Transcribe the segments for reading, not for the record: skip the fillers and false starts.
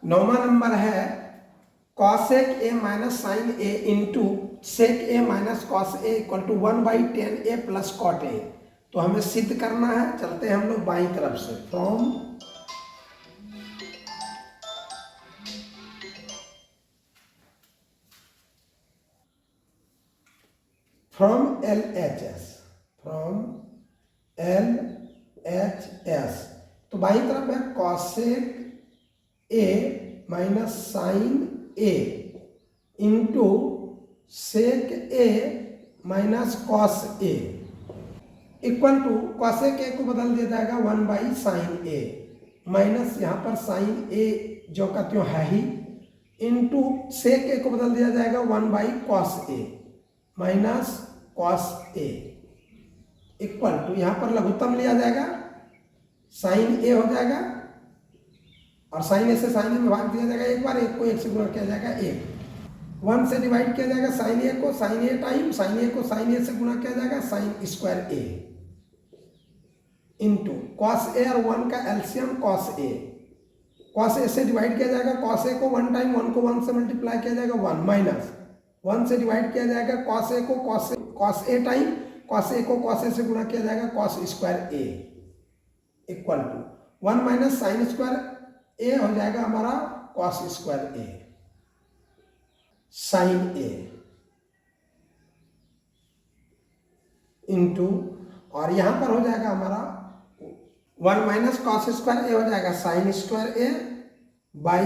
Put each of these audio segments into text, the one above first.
9वां number है cosec A minus sine A into sec A minus cos A equal to 1/10 A plus cot A. तो हमें सिद्ध करना है, चलते हैं हम लोग बाईं तरफ से। फ्रॉम एल एच एस, तो बाईं तरफ है cosec A minus sine A into sec A minus cos A equal to cosec A को बदल दिया जाएगा 1/साइन ए माइनस यहाँ पर साइन ए जो का त्यों है ही, इंटू सेक ए को बदल दिया जाएगा 1/कॉस A minus cos A equal to यहाँ पर लघुत्तम लिया जाएगा, साइन ए हो जाएगा और साइन ए से साइन ए में भाग दिया जाएगा एक बार, एक को एक से गुणा किया जाएगा, एक 1 से डिवाइड किया जाएगा साइन ए को, साइन ए टाइम साइन ए को साइन ए से गुणा किया जाएगा sine square A into cos A और 1 का LCM cos A, cos A से डिवाइड किया जाएगा कॉस ए को 1 टाइम, 1 को 1 से मल्टीप्लाई किया जाएगा 1 माइनस 1 से डिवाइड किया जाएगा कॉस ए को cos A time, cos A को कॉस ए से गुणा किया जाएगा cos square A equal to 1 minus sine square A हो जाएगा हमारा cos square A sine A into, और यहां पर हो जाएगा हमारा 1 माइनस कॉस स्क्वायर ए हो जाएगा sine square A by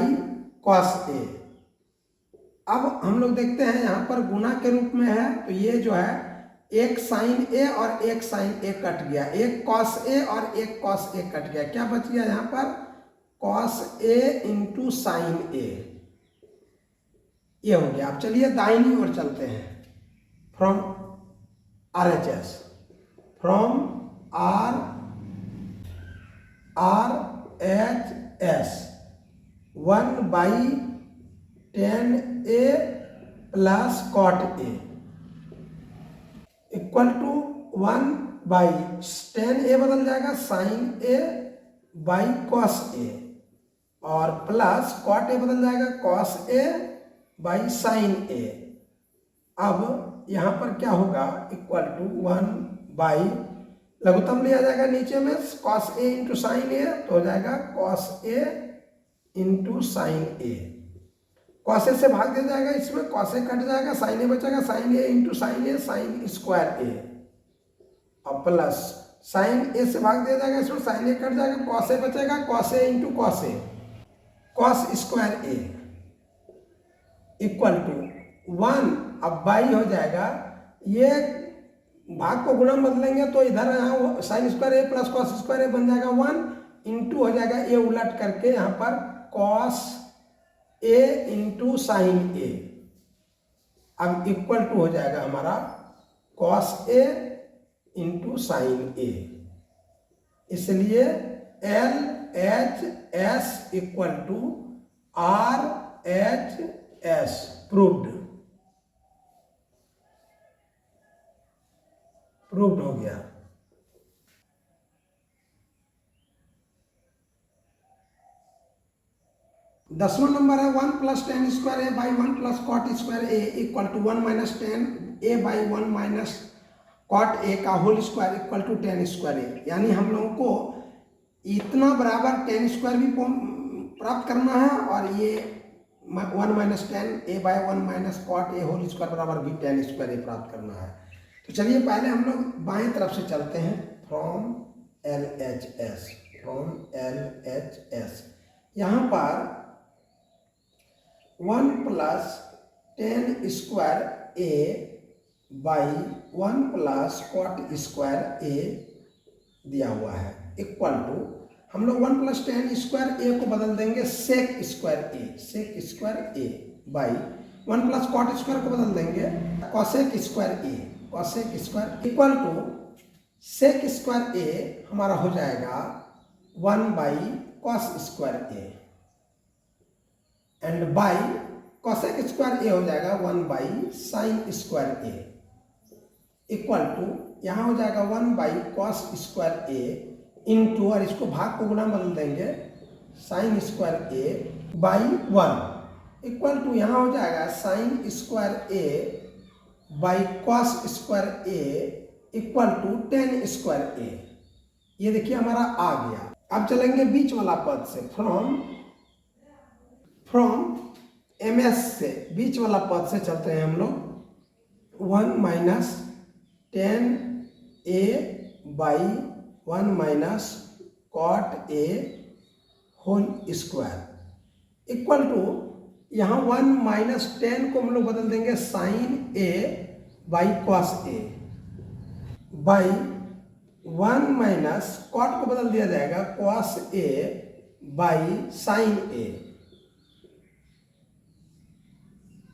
cos A. अब हम लोग देखते हैं यहां पर गुना के रूप में है, तो ये जो है एक साइन ए और एक साइन ए कट गया, एक कॉस ए और एक कॉस ए कट गया, क्या बच गया यहाँ पर cos A into sine A, ये हो गया। अब चलिए दाहिनी ओर चलते हैं, from R H S, from R H S 1/10 A plus cot A equal to 1/10 A बदल जाएगा sine A by cos A और प्लस कॉट ए बदल जाएगा cos A by sine A. अब यहाँ पर क्या होगा इक्वल टू 1 लघुत्तम लिया जाएगा नीचे में cos A into sine A, तो हो जाएगा cos A into sine A, cos A से भाग दिया जाएगा इसमें, कॉस ए कट जाएगा साइन ए बचेगा, sine A into sine A sine square A और प्लस साइन ए से भाग दिया जाएगा इसमें, साइन ए कट जाएगा, कॉस ए बचेगा, cos A into cos A cos square A equal to 1। अब बाई हो जाएगा, ये भाग को गुणा बदलेंगे तो इधर यहाँ साइन स्क्वायर ए प्लस कॉस स्क्वायर ए बन जाएगा 1 इंटू हो जाएगा ए उलट करके यहाँ पर cos A into sine A, अब इक्वल टू हो जाएगा हमारा cos A into sine A, इसलिए L H S equal to R H S proved हो गया। दसवां नंबर है 1 + tan square A by 1 + cot square A equal to 1 - tan A by 1 - cot ए का whole square equal to tan square A. यानी हम लोगों को इतना बराबर tan स्क्वायर भी प्राप्त करना है और ये 1 - tan A by 1 - cot A whole square बराबर भी tan स्क्वायर ए प्राप्त करना है। तो चलिए पहले हम लोग बाएं तरफ से चलते हैं, फ्रॉम एल एच एस, यहाँ पर 1 + tan square A by 1 + cot square A दिया हुआ है इक्वल टू, हम लोग 1 + tan स्क्वायर ए को बदल देंगे sec square A by 1 + cot square को बदल देंगे cosec square equal to sec square A हमारा हो जाएगा 1/cos square A and by cosec square A हो जाएगा 1/sin square A equal to, यहाँ हो जाएगा 1/cos स्क्वायर ए इंटू, और इसको भाग को गुना बदल देंगे sin square A by 1 equal to यहाँ हो जाएगा sine square A by cos square A equal to tan square A. ये देखिए हमारा आ गया। अब चलेंगे बीच वाला पद से, फ्रॉम ms से बीच वाला पद से चलते हैं हम लोग। 1 minus 10a by 1 minus cot A whole square equal to यहाँ 1 माइनस 10 को हम लोग बदल देंगे sine A by cos A by 1 minus cot को बदल दिया जाएगा cos A by sine A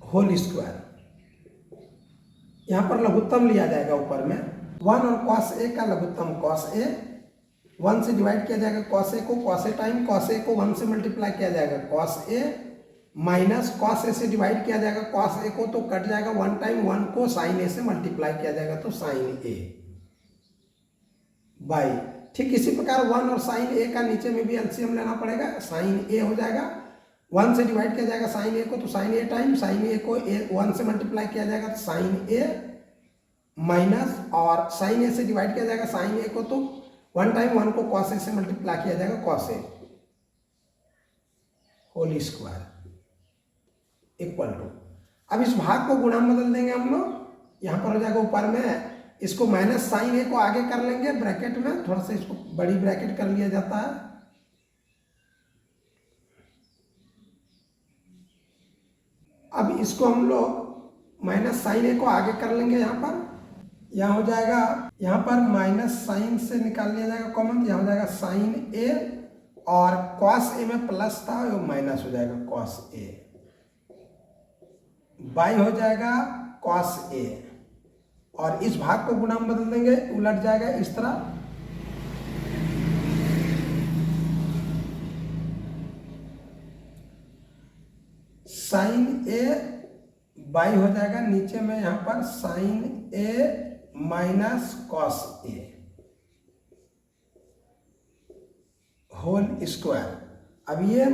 whole square. यहाँ पर लघुत्तम लिया जाएगा ऊपर में 1 और कॉस ए का लघुत्तम कॉस ए, 1 से डिवाइड किया जाएगा कॉस ए को, cos A time cos A को 1 से मल्टीप्लाई किया जाएगा cos A minus cos A से डिवाइड किया जाएगा कॉस ए को तो कट जाएगा 1 टाइम 1 को साइन ए से मल्टीप्लाई किया जाएगा तो साइन ए बाई। ठीक इसी प्रकार 1 और साइन ए का नीचे में भी एलसीएम लेना पड़ेगा, साइन ए हो जाएगा 1 से डिवाइड किया जाएगा साइन ए को तो साइन ए टाइम साइन ए को 1 से मल्टीप्लाई किया जाएगा तो साइन ए माइनस और साइन ए से डिवाइड किया जाएगा साइन ए को तो 1 टाइम 1 को कॉस ए से मल्टीप्लाई किया जाएगा cos A whole square equal to. अब इस भाग को गुणा में बदल देंगे हम लोग, यहाँ पर हो जाएगा ऊपर में इसको माइनस साइन ए को आगे कर लेंगे ब्रैकेट में, थोड़ा सा इसको बड़ी ब्रैकेट कर लिया जाता है। अब इसको हम लोग माइनस साइन ए को आगे कर लेंगे, यहाँ पर यहाँ हो जाएगा, यहाँ पर माइनस साइन से निकाल लिया जाएगा कॉमन, यहाँ हो जाएगा साइन ए और कॉस ए में प्लस था वो माइनस हो जाएगा कॉस ए बाई हो जाएगा कॉस ए और इस भाग को गुणा में बदल देंगे, उलट जाएगा इस तरह। साइन ए बाई हो जाएगा नीचे में यहाँ पर sign A minus cos A whole square. अब ये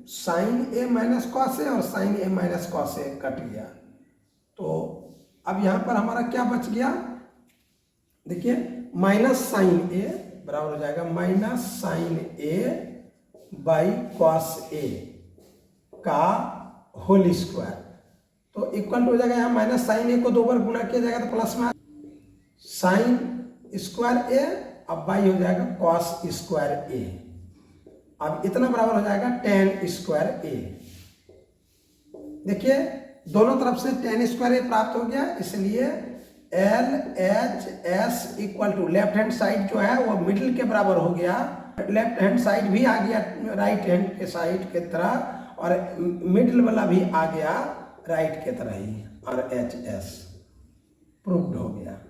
sign A minus cos A और sign A minus cos A cut गया तो अब यहाँ पर हमारा क्या बच गया, देखिए माइनस साइन ए बराबर हो जाएगा minus sine A by cos A का होल स्क्वायर तो इक्वल हो जाएगा, यहाँ माइनस साइन ए को 2 बार गुणा किया जाएगा तो प्लस में साइन स्क्वायर ए अब बाई हो जाएगा कॉस स्क्वायर ए। अब इतना बराबर हो जाएगा टेन स्क्वायर ए। देखिए दोनों तरफ से टेन स्क्वायर ए प्राप्त हो गया, इसलिए L H S equal to left hand side जो है वो मिडिल के बराबर हो गया, लेफ्ट हैंड साइड भी आ गया राइट हैंड के साइड के तरह और मिडिल वाला भी आ गया राइट के तरह ही और एच एस प्रूव्ड हो गया।